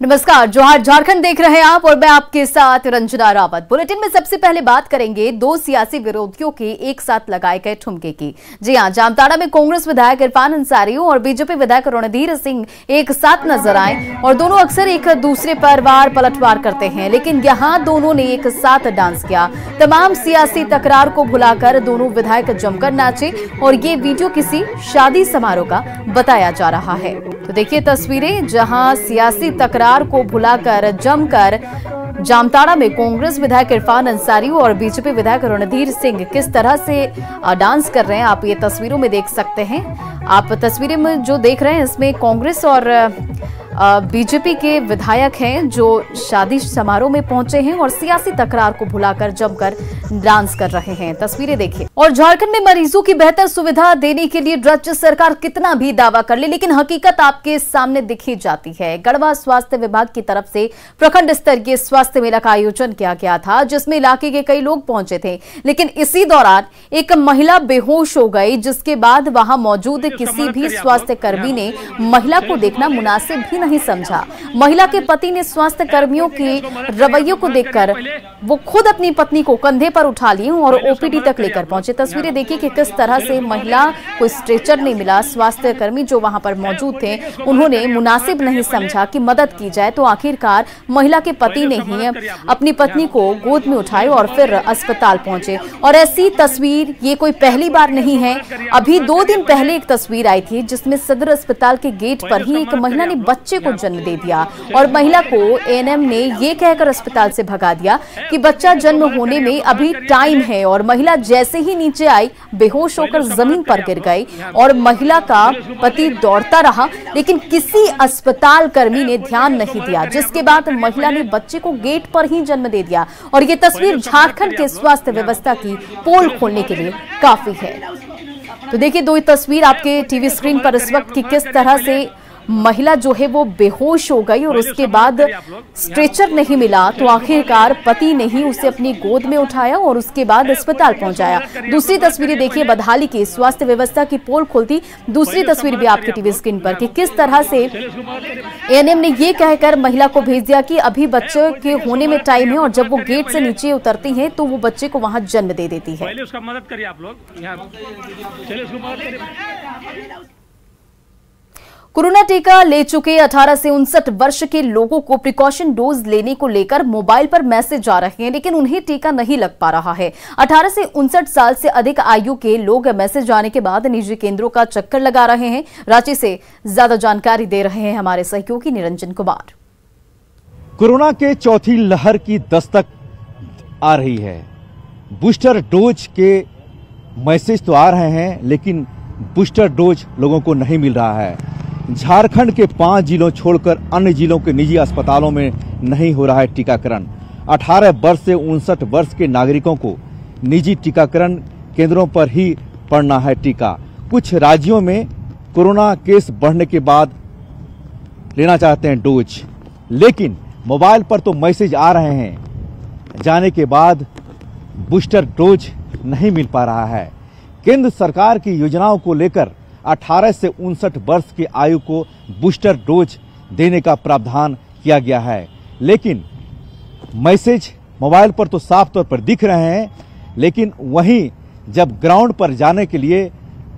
नमस्कार, जोहार झारखंड देख रहे हैं आप और मैं आपके साथ रंजना रावत। बुलेटिन में सबसे पहले बात करेंगे दो सियासी विरोधियों के एक साथ लगाए गए ठुमके की। जी हां, जामताड़ा में कांग्रेस विधायक इरफान अंसारी और बीजेपी विधायक रणधीर सिंह एक साथ नजर आए और दोनों अक्सर एक दूसरे पर वार पलटवार करते हैं, लेकिन यहां दोनों ने एक साथ डांस किया। तमाम सियासी तकरार को भुलाकर दोनों विधायक जमकर नाचे और ये वीडियो किसी शादी समारोह का बताया जा रहा है। तो देखिए तस्वीरें, जहां सियासी तकरार को भुलाकर जमकर जामताड़ा में कांग्रेस विधायक इरफान अंसारी और बीजेपी विधायक रणधीर सिंह किस तरह से डांस कर रहे हैं, आप ये तस्वीरों में देख सकते हैं। आप तस्वीरें में जो देख रहे हैं इसमें कांग्रेस और बीजेपी के विधायक हैं जो शादी समारोह में पहुंचे हैं और सियासी तकरार को भुलाकर जमकर डांस कर रहे हैं। तस्वीरें देखिए। और झारखंड में मरीजों की बेहतर सुविधा देने के लिए राज्य सरकार कितना भी दावा कर ले, लेकिन हकीकत आपके सामने दिखी जाती है। गढ़वा स्वास्थ्य विभाग की तरफ से प्रखंड स्तरीय स्वास्थ्य मेला का आयोजन किया गया था, जिसमें इलाके के कई लोग पहुंचे थे, लेकिन इसी दौरान एक महिला बेहोश हो गई, जिसके बाद वहां मौजूद किसी भी स्वास्थ्य कर्मी ने महिला को देखना मुनासिब भी नहीं समझा। महिला के पति ने स्वास्थ्य कर्मियों के रवैये को देखकर वो खुद अपनी पत्नी को कंधे पर उठा लिए और ओपीडी तक लेकर पहुंचे। तस्वीरें देखिए कि किस तरह से महिला को स्ट्रेचर नहीं मिला। स्वास्थ्य कर्मी जो वहां पर मौजूद थे उन्होंने मुनासिब नहीं समझा कि मदद की जाए, तो आखिरकार महिला के पति ने ही अपनी पत्नी को गोद में उठाए और फिर अस्पताल पहुंचे। और ऐसी तस्वीर ये कोई पहली बार नहीं है। अभी 2 दिन पहले एक तस्वीर आई थी जिसमें सदर अस्पताल के गेट पर ही एक महिला ने बच्चे को जन्म दे दिया और महिला को एएनएम ने ये कहकर अस्पताल से भगा दिया कि बच्चा जन्म होने में अभी टाइम है। और महिला जैसे ही नीचे आई बेहोश होकर जमीन पर गिर गई और महिला का पति दौड़ता रहा, लेकिन किसी अस्पताल कर्मी ने ध्यान नहीं दिया, जिसके बाद महिला ने बच्चे को गेट पर ही जन्म दे दिया। और ये तस्वीर झारखंड के स्वास्थ्य व्यवस्था की पोल खोलने के लिए काफी है। तो देखिए दो तस्वीर आपके टीवी स्क्रीन पर इस वक्त की किस तरह से महिला जो है वो बेहोश हो गई और उसके बाद स्ट्रेचर नहीं मिला, तो आखिरकार पति ने ही उसे अपनी गोद में उठाया और उसके बाद अस्पताल पहुंचाया। दूसरी तस्वीरें देखिए बदहाली की स्वास्थ्य व्यवस्था की पोल खोलती दूसरी तस्वीर भी आपके टीवी स्क्रीन पर कि किस तरह से एएनएम ने ये कहकर महिला को भेज दिया कि अभी बच्चे के होने में टाइम है, और जब वो गेट से नीचे उतरती है तो वो बच्चे को वहां जन्म दे देती है। उसका मदद करिए आप लोग, चलिए उसको मदद करिए। कोरोना टीका ले चुके 18 से 59 वर्ष के लोगों को प्रिकॉशन डोज लेने को लेकर मोबाइल पर मैसेज आ रहे हैं, लेकिन उन्हें टीका नहीं लग पा रहा है। 18 से 59 साल से अधिक आयु के लोग मैसेज आने के बाद निजी केंद्रों का चक्कर लगा रहे हैं। रांची से ज्यादा जानकारी दे रहे हैं हमारे सहयोगी निरंजन कुमार। कोरोना के चौथी लहर की दस्तक आ रही है। बूस्टर डोज के मैसेज तो आ रहे हैं, लेकिन बूस्टर डोज लोगों को नहीं मिल रहा है। झारखंड के 5 जिलों छोड़कर अन्य जिलों के निजी अस्पतालों में नहीं हो रहा है टीकाकरण। 18 वर्ष से 59 वर्ष के नागरिकों को निजी टीकाकरण केंद्रों पर ही पड़ना है टीका। कुछ राज्यों में कोरोना केस बढ़ने के बाद लेना चाहते हैं डोज, लेकिन मोबाइल पर तो मैसेज आ रहे हैं, जाने के बाद बूस्टर डोज नहीं मिल पा रहा है। केंद्र सरकार की योजनाओं को लेकर 18 से 59 वर्ष की आयु को बूस्टर डोज देने का प्रावधान किया गया है, लेकिन मैसेज मोबाइल पर तो साफ तौर पर दिख रहे हैं, लेकिन वहीं जब ग्राउंड पर जाने के लिए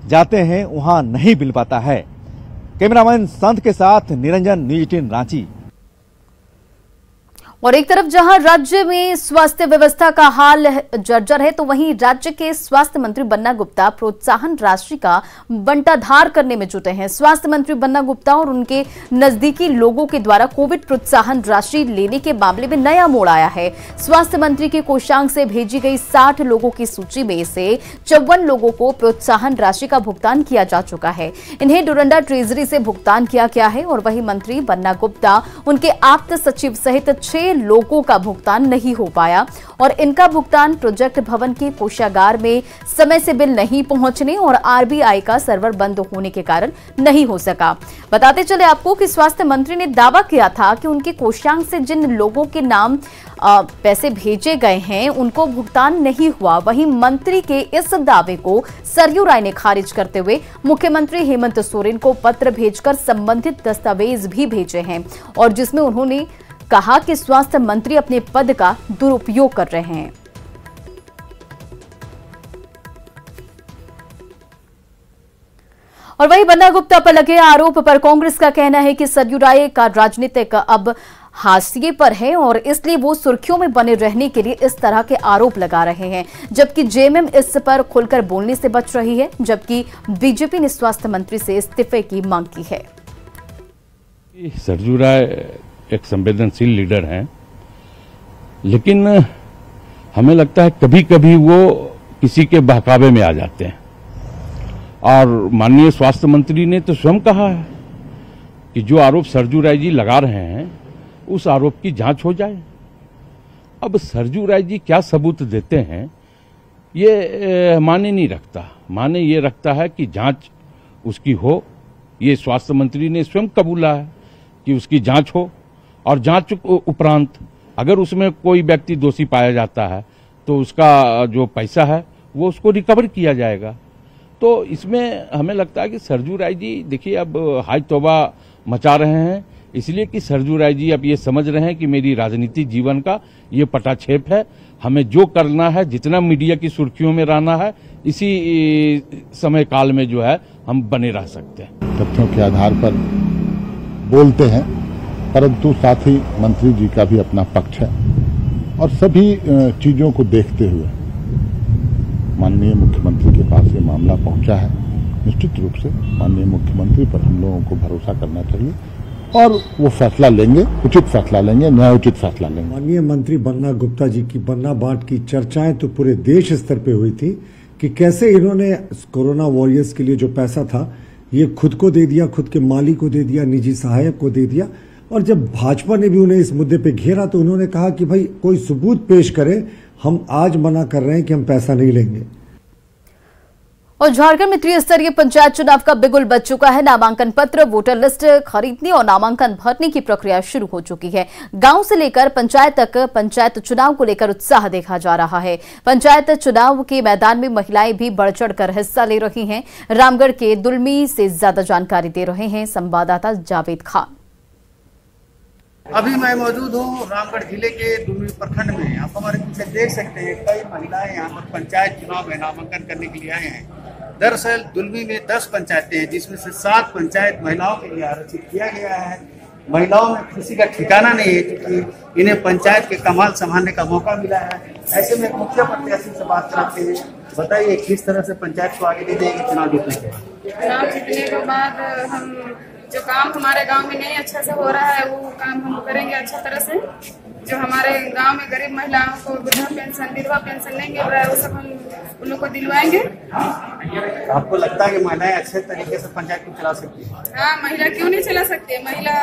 जाते हैं वहां नहीं मिल पाता है। कैमरामैन संत के साथ निरंजन, न्यूज 18 रांची। और एक तरफ जहां राज्य में स्वास्थ्य व्यवस्था का हाल जर्जर है, तो वहीं राज्य के स्वास्थ्य मंत्री बन्ना गुप्ता प्रोत्साहन राशि का बंटाधार करने में जुटे हैं। स्वास्थ्य मंत्री बन्ना गुप्ता और उनके नजदीकी लोगों के द्वारा कोविड प्रोत्साहन राशि लेने के मामले में नया मोड़ आया है। स्वास्थ्य मंत्री के कोषांग से भेजी गई 60 लोगों की सूची में से 54 लोगों को प्रोत्साहन राशि का भुगतान किया जा चुका है। इन्हें डोरंडा ट्रेजरी से भुगतान किया गया है और वही मंत्री बन्ना गुप्ता, उनके आप्त सचिव सहित 6 में लोगों का भुगतान नहीं हो पाया और इनका भुगतान प्रोजेक्ट भवन के कोषागार में समय से बिल नहीं पहुंचने और आरबीआई का सर्वर बंद होने के कारण नहीं हो सका। बताते चले आपको कि स्वास्थ्य मंत्री ने दावा किया था कि उनके कोषांग से जिन लोगों के नाम पैसे भेजे गए हैं उनको भुगतान नहीं हुआ। वहीं मंत्री के इस दावे को सरयू राय ने खारिज करते हुए मुख्यमंत्री हेमंत सोरेन को पत्र भेजकर संबंधित दस्तावेज भी भेजे हैं और जिसमें उन्होंने कहा कि स्वास्थ्य मंत्री अपने पद का दुरुपयोग कर रहे हैं। और वहीं बन्ना गुप्ता पर लगे आरोप पर कांग्रेस का कहना है कि सरयू राय का राजनीतिक अब हाशिए पर है और इसलिए वो सुर्खियों में बने रहने के लिए इस तरह के आरोप लगा रहे हैं, जबकि जेएमएम इस पर खुलकर बोलने से बच रही है, जबकि बीजेपी ने स्वास्थ्य मंत्री से इस्तीफे की मांग की है। सरयू राय एक संवेदनशील लीडर हैं, लेकिन हमें लगता है कभी कभी वो किसी के बहकावे में आ जाते हैं और माननीय स्वास्थ्य मंत्री ने तो स्वयं कहा है कि जो आरोप सरयू राय जी लगा रहे हैं उस आरोप की जांच हो जाए। अब सरयू राय जी क्या सबूत देते हैं ये माने नहीं रखता, माने ये रखता है कि जांच उसकी हो। ये स्वास्थ्य मंत्री ने स्वयं कबूला है कि उसकी जांच हो और जांच उपरांत अगर उसमें कोई व्यक्ति दोषी पाया जाता है तो उसका जो पैसा है वो उसको रिकवर किया जाएगा। तो इसमें हमें लगता है कि सरयू राय जी देखिए अब हाय तौबा मचा रहे हैं, इसलिए कि सरयू राय जी अब ये समझ रहे हैं कि मेरी राजनीतिक जीवन का ये पटाक्षेप है, हमें जो करना है, जितना मीडिया की सुर्खियों में रहना है, इसी समय काल में जो है हम बने रह सकते हैं। तथ्यों के आधार पर बोलते हैं, परंतु साथ ही मंत्री जी का भी अपना पक्ष है और सभी चीजों को देखते हुए माननीय मुख्यमंत्री के पास ये मामला पहुंचा है। निश्चित रूप से माननीय मुख्यमंत्री पर हम लोगों को भरोसा करना चाहिए और वो फैसला लेंगे, उचित फैसला लेंगे, न्यायोचित फैसला लेंगे। माननीय मंत्री बन्ना गुप्ता जी की बन्ना बाट की चर्चाएं तो पूरे देश स्तर पे हुई थी कि कैसे इन्होंने कोरोना वॉरियर्स के लिए जो पैसा था ये खुद को दे दिया, खुद के माली को दे दिया, निजी सहायक को दे दिया। और जब भाजपा ने भी उन्हें इस मुद्दे पे घेरा तो उन्होंने कहा कि भाई कोई सबूत पेश करे, हम आज मना कर रहे हैं कि हम पैसा नहीं लेंगे। और झारखंड में त्रिस्तरीय पंचायत चुनाव का बिगुल बज चुका है। नामांकन पत्र, वोटर लिस्ट खरीदने और नामांकन भरने की प्रक्रिया शुरू हो चुकी है। गांव से लेकर पंचायत तक पंचायत चुनाव को लेकर उत्साह देखा जा रहा है। पंचायत चुनाव के मैदान में महिलाएं भी बढ़ चढ़कर हिस्सा ले रही हैं। रामगढ़ के दुलमी से ज्यादा जानकारी दे रहे हैं संवाददाता जावेद खान। अभी मैं मौजूद हूँ रामगढ़ जिले के दुलमी प्रखंड में। आप हमारे पीछे देख सकते हैं कई महिलाएं यहाँ पर पंचायत चुनाव में नामांकन करने के लिए आए हैं। दरअसल दुलमी में 10 पंचायतें हैं जिसमें से 7 पंचायत महिलाओं के लिए आरक्षित किया गया है। महिलाओं में खुशी का ठिकाना नहीं है क्योंकि इन्हें पंचायत के कमाल संभालने का मौका मिला है। ऐसे में मुख्य प्रत्याशी से बात करते हैं। बताइए किस तरह से पंचायत को आगे ले जाएगी चुनाव जीतने के बाद? चुनाव जीतने के बाद हम जो काम हमारे गांव में नहीं अच्छा से हो रहा है वो काम हम करेंगे अच्छा तरह से। जो हमारे गांव में गरीब महिलाओं को वृद्धा पेंशन, विधवा पेंशन नहीं मिल रहा है वो सब हम उन लोग को दिलवाएंगे। आपको लगता है कि महिलाएं अच्छे तरीके से पंचायत को चला सकती है? हाँ, महिला क्यों नहीं चला सकती है। महिला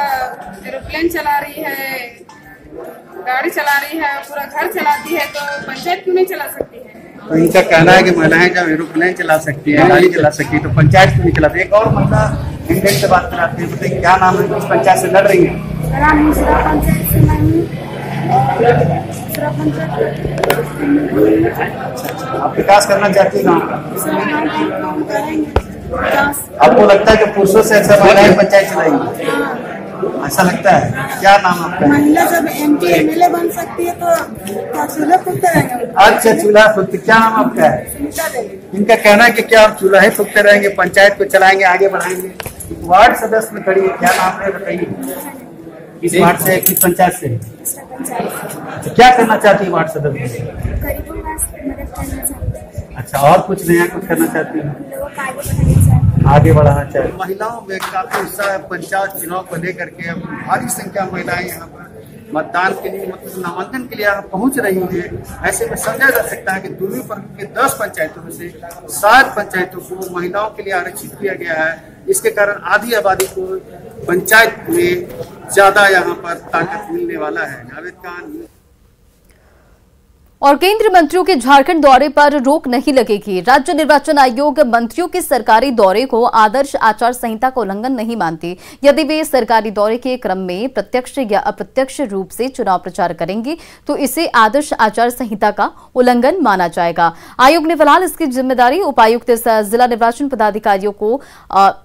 एरोप्लेन चला रही है, गाड़ी चला रही है, पूरा घर चलाती है, तो पंचायत क्यों नहीं चला सकती है? तो इनका कहना है कि महिलाएं जब एरोप्लेन चला सकती है, गाड़ी चला सकती है, तो पंचायत क्यों नहीं चलाती? एक और महिला इंडियन से बात कराते हैं। बताइए क्या नाम है, किस पंचायत से लड़ रही है? आप विकास करना चाहती हैं? आपको लगता है कि पुरुषों से अच्छा महिलाएं पंचायत चलाएंगी? ऐसा लगता है? क्या नाम आपका? महिला जब MP MLA बन सकती है तो चूल्हा फूकते रहेंगे। अच्छा, चूल्हा फूकते। क्या नाम आपका है? इनका कहना है कि क्या आप चूल्हा ही फूकते रहेंगे, पंचायत को चलाएंगे, आगे बढ़ाएंगे। वार्ड सदस्य में खड़ी है, क्या नाम है बताइए? किस वार्ड से, किस पंचायत से? तो क्या करना चाहती है वार्ड सदस्य? अच्छा, और कुछ नया कुछ करना चाहती है? आगे बढ़ाना चाहिए। महिलाओं में काफी उत्साह है पंचायत चुनाव को लेकर के। अब भारी संख्या महिलाएं यहाँ पर मतदान के लिए, मतलब नामांकन के लिए यहाँ पहुँच रही है। ऐसे में समझा जा सकता है कि दुलमी प्रखंड के 10 पंचायतों में से 7 पंचायतों को महिलाओं के लिए आरक्षित किया गया है। इसके कारण आधी आबादी को पंचायत में ज्यादा यहाँ पर ताकत मिलने वाला है। जावेद खान। और केंद्रीय मंत्रियों के झारखंड दौरे पर रोक नहीं लगेगी। राज्य निर्वाचन आयोग मंत्रियों के सरकारी दौरे को आदर्श आचार संहिता का उल्लंघन नहीं मानती। यदि वे सरकारी दौरे के क्रम में प्रत्यक्ष या अप्रत्यक्ष रूप से चुनाव प्रचार करेंगे तो इसे आदर्श आचार संहिता का उल्लंघन माना जाएगा। आयोग ने फिलहाल इसकी जिम्मेदारी उपायुक्त जिला निर्वाचन पदाधिकारियों को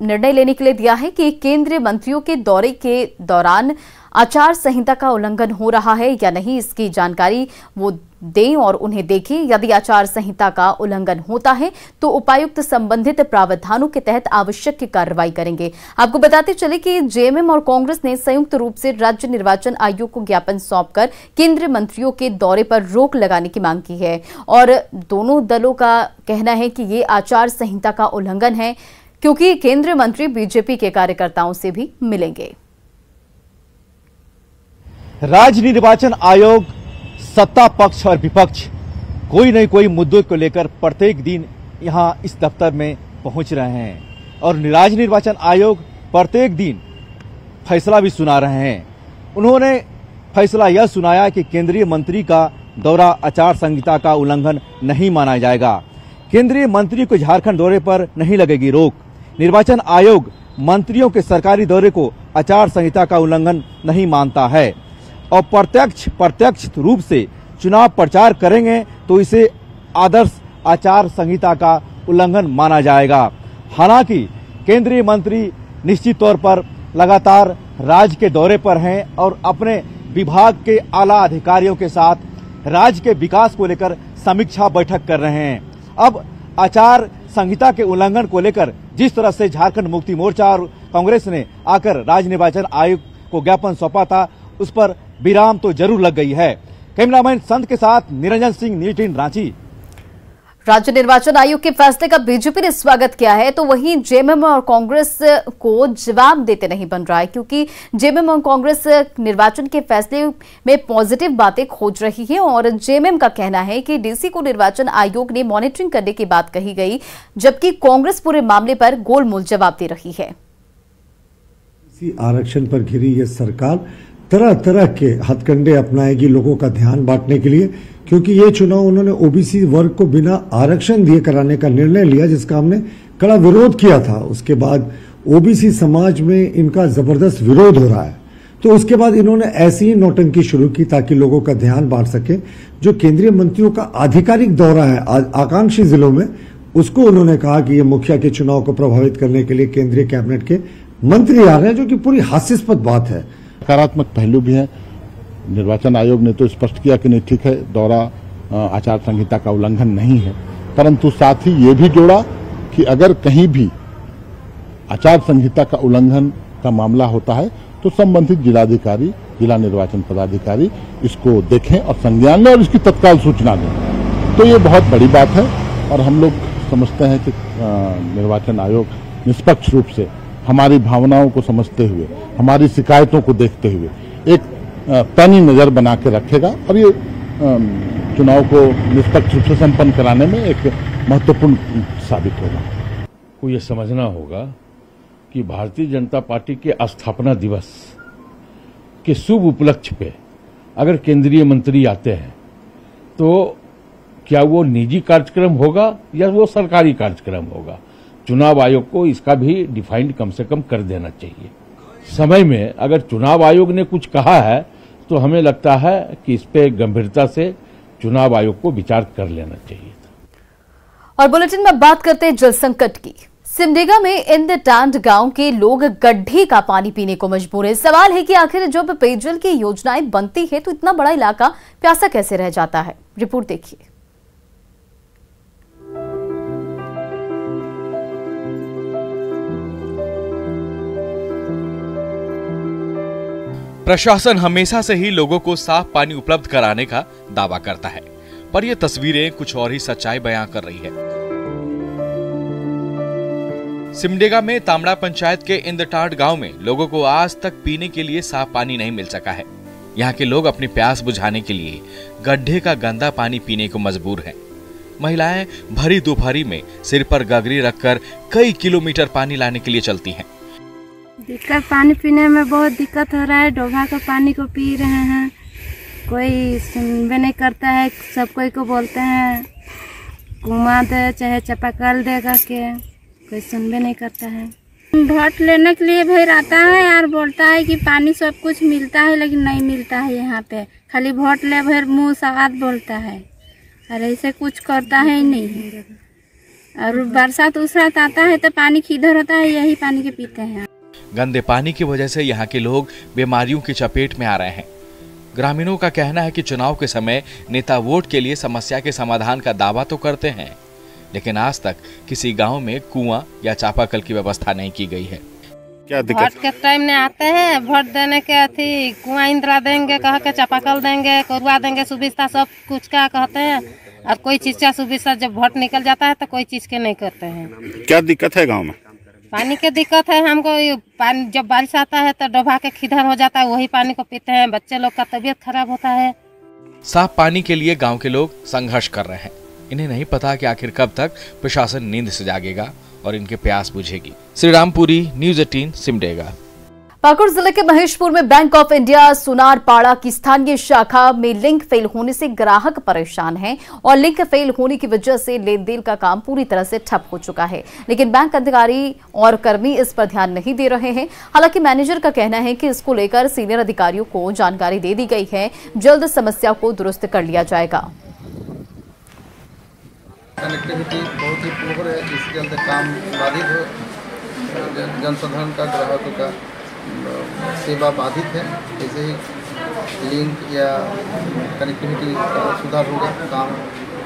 निर्णय लेने के लिए दिया है कि केंद्रीय मंत्रियों के दौरे के दौरान आचार संहिता का उल्लंघन हो रहा है या नहीं, इसकी जानकारी वो दें और उन्हें देखें। यदि आचार संहिता का उल्लंघन होता है तो उपायुक्त संबंधित प्रावधानों के तहत आवश्यक कार्रवाई करेंगे। आपको बताते चले कि जेएमएम और कांग्रेस ने संयुक्त रूप से राज्य निर्वाचन आयोग को ज्ञापन सौंपकर केंद्रीय मंत्रियों के दौरे पर रोक लगाने की मांग की है और दोनों दलों का कहना है कि ये आचार संहिता का उल्लंघन है क्योंकि केंद्रीय मंत्री बीजेपी के कार्यकर्ताओं से भी मिलेंगे। राज्य निर्वाचन आयोग सत्ता पक्ष और विपक्ष कोई न कोई मुद्दों को लेकर प्रत्येक दिन यहां इस दफ्तर में पहुंच रहे हैं और राज्य निर्वाचन आयोग प्रत्येक दिन फैसला भी सुना रहे हैं। उन्होंने फैसला यह सुनाया कि केंद्रीय मंत्री का दौरा आचार संहिता का उल्लंघन नहीं माना जाएगा। केंद्रीय मंत्री को झारखंड दौरे पर नहीं लगेगी रोक। निर्वाचन आयोग मंत्रियों के सरकारी दौरे को आचार संहिता का उल्लंघन नहीं मानता है और प्रत्यक्ष रूप से चुनाव प्रचार करेंगे तो इसे आदर्श आचार संहिता का उल्लंघन माना जाएगा। हालांकि केंद्रीय मंत्री निश्चित तौर पर लगातार राज्य के दौरे पर हैं और अपने विभाग के आला अधिकारियों के साथ राज्य के विकास को लेकर समीक्षा बैठक कर रहे हैं। अब आचार संहिता के उल्लंघन को लेकर जिस तरह से झारखंड मुक्ति मोर्चा और कांग्रेस ने आकर राज्य निर्वाचन आयोग को ज्ञापन सौंपा था, उस पर विराम तो जरूर लग गई है। कैमरामैन संत के साथ निरंजन सिंह, न्यूज़ 18 रांची। राज्य निर्वाचन आयोग के फैसले का बीजेपी ने स्वागत किया है तो वहीं जेएमएम और कांग्रेस को जवाब देते नहीं बन रहा है क्योंकि जेएमएम और कांग्रेस निर्वाचन के फैसले में पॉजिटिव बातें खोज रही है और जेएमएम का कहना है कि डीसी को निर्वाचन आयोग ने मॉनिटरिंग करने की बात कही गई, जबकि कांग्रेस पूरे मामले पर गोलमोल जवाब दे रही है। आरक्षण पर घिरी ये सरकार तरह तरह के हथकंडे अपनाएगी लोगों का ध्यान बांटने के लिए, क्योंकि ये चुनाव उन्होंने ओबीसी वर्ग को बिना आरक्षण दिए कराने का निर्णय लिया जिसका हमने कड़ा विरोध किया था। उसके बाद ओबीसी समाज में इनका जबरदस्त विरोध हो रहा है तो उसके बाद इन्होंने ऐसी ही नौटंकी शुरू की ताकि लोगों का ध्यान बांट सके। जो केंद्रीय मंत्रियों का आधिकारिक दौरा है आकांक्षी जिलों में, उसको उन्होंने कहा कि ये मुखिया के चुनाव को प्रभावित करने के लिए केंद्रीय कैबिनेट के मंत्री आ रहे हैं, जो कि पूरी हास्यास्पद बात है। सकारात्मक पहलू भी है। निर्वाचन आयोग ने तो स्पष्ट किया कि नहीं ठीक है, दौरा आचार संहिता का उल्लंघन नहीं है, परंतु साथ ही ये भी जोड़ा कि अगर कहीं भी आचार संहिता का उल्लंघन का मामला होता है तो संबंधित जिलाधिकारी, जिला निर्वाचन पदाधिकारी इसको देखें और संज्ञान लें और इसकी तत्काल सूचना दें। तो ये बहुत बड़ी बात है और हम लोग समझते हैं कि निर्वाचन आयोग निष्पक्ष रूप से हमारी भावनाओं को समझते हुए, हमारी शिकायतों को देखते हुए एक पैनी नजर बना के रखेगा और ये चुनाव को निष्पक्ष रूप से संपन्न कराने में एक महत्वपूर्ण साबित होगा। को ये समझना होगा कि भारतीय जनता पार्टी के स्थापना दिवस के शुभ उपलक्ष्य पे अगर केंद्रीय मंत्री आते हैं तो क्या वो निजी कार्यक्रम होगा या वो सरकारी कार्यक्रम होगा। चुनाव आयोग को इसका भी डिफाइंड कम से कम कर देना चाहिए। समय में अगर चुनाव आयोग ने कुछ कहा है तो हमें लगता है कि इस पे गंभीरता से चुनाव आयोग को विचार कर लेना चाहिए। और बुलेटिन में बात करते हैं जल संकट की। सिमडेगा में इंदटांड गांव के लोग गड्ढे का पानी पीने को मजबूर है। सवाल है कि आखिर जब पेयजल की योजनाएं बनती है तो इतना बड़ा इलाका प्यासा कैसे रह जाता है। रिपोर्ट देखिए। प्रशासन हमेशा से ही लोगों को साफ पानी उपलब्ध कराने का दावा करता है, पर ये तस्वीरें कुछ और ही सच्चाई बयां कर रही है। सिमडेगा में तामड़ा पंचायत के इंदटांड गांव में लोगों को आज तक पीने के लिए साफ पानी नहीं मिल सका है। यहाँ के लोग अपनी प्यास बुझाने के लिए गड्ढे का गंदा पानी पीने को मजबूर हैं। महिलाएं भरी दोपहरी में सिर पर गगरी रखकर कई किलोमीटर पानी लाने के लिए चलती हैं। दिक्कत पानी पीने में बहुत दिक्कत हो रहा है। डोभा का पानी को पी रहे हैं, कोई सुनबे नहीं करता है। सब कोई को बोलते हैं कुआं दे चाहे चापाकल दे करके, कोई सुनबे नहीं करता है। वोट लेने के लिए भी आता है और बोलता है कि पानी सब कुछ मिलता है, लेकिन नहीं मिलता है यहाँ पे। खाली वोट ले भर मुँह सवाद बोलता है और ऐसे कुछ करता है ही नहीं। और बरसात उसरात आता है तो पानी किधर होता है, यही पानी के पीते हैं। गंदे पानी की वजह से यहाँ के लोग बीमारियों की चपेट में आ रहे हैं। ग्रामीणों का कहना है कि चुनाव के समय नेता वोट के लिए समस्या के समाधान का दावा तो करते हैं, लेकिन आज तक किसी गांव में कुआं या चापाकल की व्यवस्था नहीं की गई है। क्या दिक्कत? वोट के टाइम में आते हैं, वोट देने के अथी कुआं इंदिरा देंगे, कह के चापाकल देंगे, करुआ देंगे, सुविधा सब कुछ का कहते हैं। और कोई चीज का सुविधा जब वोट निकल जाता है तो कोई चीज के नहीं करते हैं। क्या दिक्कत है गाँव में? पानी की दिक्कत है हमको। पानी जब बारिश आता है तो डोभा के खिदर हो जाता है, वही पानी को पीते हैं। बच्चे लोग का तबीयत खराब होता है। साफ पानी के लिए गांव के लोग संघर्ष कर रहे हैं। इन्हें नहीं पता कि आखिर कब तक प्रशासन नींद से जागेगा और इनके प्यास बुझेगी। श्री रामपुरी, न्यूज़ 18, सिमडेगा। पाकुड़ जिले के महेशपुर में बैंक ऑफ इंडिया सुनारपाड़ा की स्थानीय शाखा में लिंक फेल होने से ग्राहक परेशान हैं और लिंक फेल होने की वजह से लेन देन का काम पूरी तरह से ठप हो चुका है। लेकिन बैंक अधिकारी और कर्मी इस पर ध्यान नहीं दे रहे हैं। हालांकि मैनेजर का कहना है कि इसको लेकर सीनियर अधिकारियों को जानकारी दे दी गई है, जल्द समस्या को दुरुस्त कर लिया जाएगा। कनेक्टिविटी बहुत ही पुअर है, जिसके अंदर काम बाधित हो, जनसाधारण का, ग्राहकों का सेवा बाधित है। ऐसे ही लिंक या कनेक्टिविटी का सुधार होगा, काम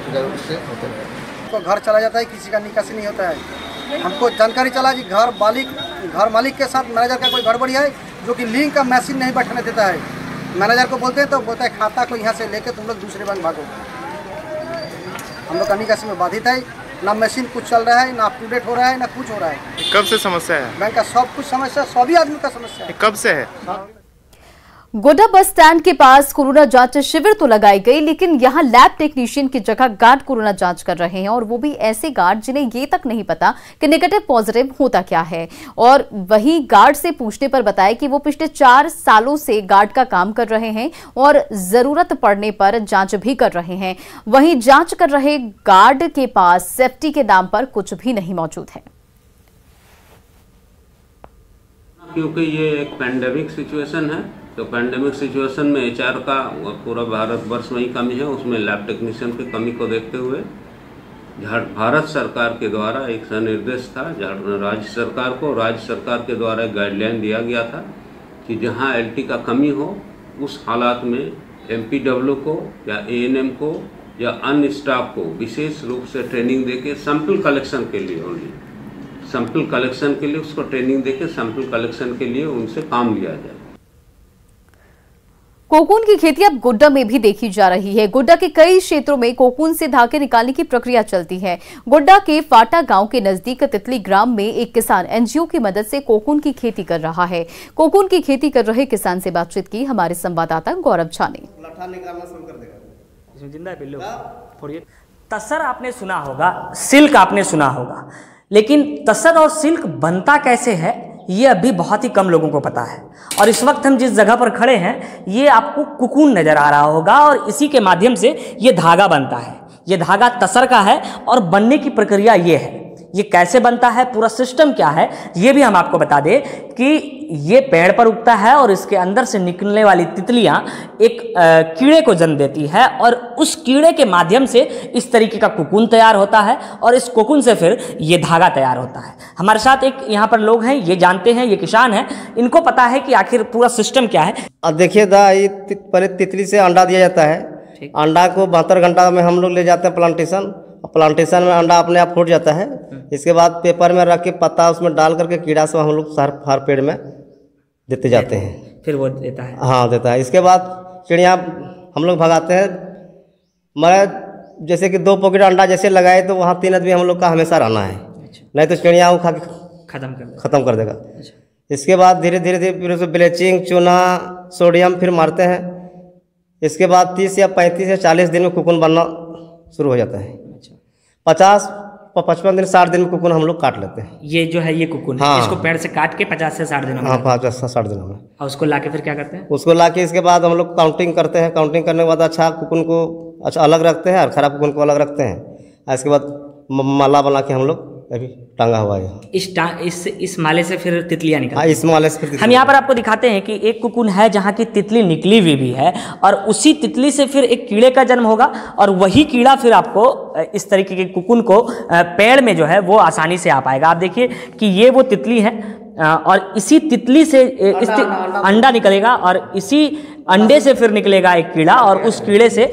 सुचारू रूप से होता है। तो घर चला जाता है, किसी का निकासी नहीं होता है। हमको जानकारी चला कि घर मालिक के साथ मैनेजर का कोई गड़बड़ी है, जो कि लिंक का मशीन नहीं बैठने देता है। मैनेजर को बोलते हैं तो बोलता है खाता को यहाँ से लेके तुम लोग दूसरे बैंक भागो। हम लोग का निकासी में बाधित है, ना मशीन कुछ चल रहा है, ना अप टू डेट हो रहा है, ना कुछ हो रहा है। कब से समस्या है? बैंक का सब कुछ समस्या, सभी आदमी का समस्या है। कब से है? गोड्डा बस स्टैंड के पास कोरोना जांच शिविर तो लगाई गई, लेकिन यहां लैब टेक्नीशियन की जगह गार्ड कोरोना जांच कर रहे हैं, और वो भी ऐसे गार्ड जिन्हें ये तक नहीं पता कि नेगेटिव पॉजिटिव होता क्या है। और वहीं गार्ड से पूछने पर बताया कि वो पिछले 4 सालों से गार्ड का काम कर रहे हैं और जरूरत पड़ने पर जांच भी कर रहे हैं। वहीं जांच कर रहे गार्ड के पास सेफ्टी के नाम पर कुछ भी नहीं मौजूद है। क्योंकि ये एक पैंडेमिक सिचुएशन है, तो पैंडेमिक सिचुएशन में एचआर का पूरा भारतवर्ष में ही कमी है, उसमें लैब टेक्नीशियन की कमी को देखते हुए भारत सरकार के द्वारा एक निर्देश था राज्य सरकार को। राज्य सरकार के द्वारा एक गाइडलाइन दिया गया था कि जहां एलटी का कमी हो, उस हालात में एमपीडब्ल्यू को या एएनएम को या अन्य स्टाफ को विशेष रूप से ट्रेनिंग देके सैंपल कलेक्शन के लिए सैंपल कलेक्शन के लिए उसको ट्रेनिंग देके सैंपल कलेक्शन के लिए उनसे काम लिया जाए। कोकून की खेती अब गोड्डा में भी देखी जा रही है। गोड्डा के कई क्षेत्रों में कोकून से धागे निकालने की प्रक्रिया चलती है। गोड्डा के फाटा गांव के नजदीक तितली ग्राम में एक किसान एनजीओ की मदद से कोकून की खेती कर रहा है। कोकून की खेती कर रहे किसान से बातचीत की हमारे संवाददाता गौरव झा ने। तसर आपने सुना होगा, सिल्क आपने सुना होगा, लेकिन तसर और सिल्क बनता कैसे है ये अभी बहुत ही कम लोगों को पता है। और इस वक्त हम जिस जगह पर खड़े हैं ये आपको कोकून नजर आ रहा होगा, और इसी के माध्यम से ये धागा बनता है। ये धागा तसर का है और बनने की प्रक्रिया ये है। ये कैसे बनता है, पूरा सिस्टम क्या है, ये भी हम आपको बता दें कि ये पेड़ पर उगता है और इसके अंदर से निकलने वाली तितलियां एक कीड़े को जन्म देती है, और उस कीड़े के माध्यम से इस तरीके का कोकून तैयार होता है, और इस कोकून से फिर ये धागा तैयार होता है। हमारे साथ एक यहाँ पर लोग हैं, ये जानते हैं, ये किसान हैं, इनको पता है कि आखिर पूरा सिस्टम क्या है। अब देखिए ये पहले तितली से अंडा दिया जाता है। अंडा को 72 घंटा में हम लोग ले जाते हैं प्लांटेशन में अंडा अपने आप फूट जाता है। इसके बाद पेपर में रख के पत्ता उसमें डाल करके कीड़ा से हम लोग हर पेड़ में देते जाते हैं, फिर वो देता है। हाँ देता है। इसके बाद चिड़िया हम लोग भगाते हैं। मैं जैसे कि 2 पॉकेट अंडा जैसे लगाए तो वहाँ 3 आदमी हम लोग का हमेशा रहना है, नहीं तो चिड़िया वो खा के ख़त्म कर देगा। इसके बाद धीरे धीरे फिर उसमें ब्लीचिंग, चूना, सोडियम फिर मारते हैं। इसके बाद 30 या 35 या 40 दिन में कोकून बनना शुरू हो जाता है। 55 दिन 60 दिन में कुकुन हम लोग काट लेते हैं। ये जो है ये कुकुन है, इसको पेड़ से काट के 50 से 60 दिनों में। हाँ 50 से 60 दिनों में। और उसको लाके फिर क्या करते हैं? उसको लाके इसके बाद हम लोग काउंटिंग करते हैं। काउंटिंग करने के बाद अच्छा कुकुन को अच्छा अलग रखते हैं और खराब कुकुन को अलग रखते हैं। इसके बाद माला बना के हम लोग अभी टांगा हुआ है। इस माले से फिर तितलियां निकलती हैं। इस माले से फिर हम यहाँ पर आपको दिखाते हैं कि एक कुकुन है जहाँ की तितली निकली हुई भी है, और उसी तितली से फिर एक कीड़े का जन्म होगा, और वही कीड़ा फिर आपको इस तरीके के कुकुन को पेड़ में जो है वो आसानी से आ पाएगा। आप देखिए कि ये वो तितली है, और इसी तितली से अंडा निकलेगा, और इसी अंडे से फिर निकलेगा एक कीड़ा, और उस कीड़े से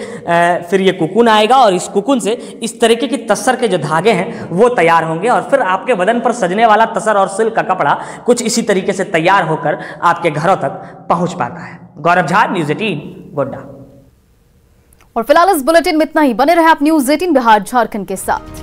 फिर ये कुकुन आएगा, और इस कुकुन से इस तरीके की तसर के जो धागे हैं वो तैयार होंगे, और फिर आपके बदन पर सजने वाला तसर और सिल्क का कपड़ा कुछ इसी तरीके से तैयार होकर आपके घरों तक पहुंच पाता है। गौरव झा, न्यूज़ 18 गोड्डा। और फिलहाल इस बुलेटिन में इतना ही। बने रहे आप न्यूज़ 18 बिहार झारखंड के साथ।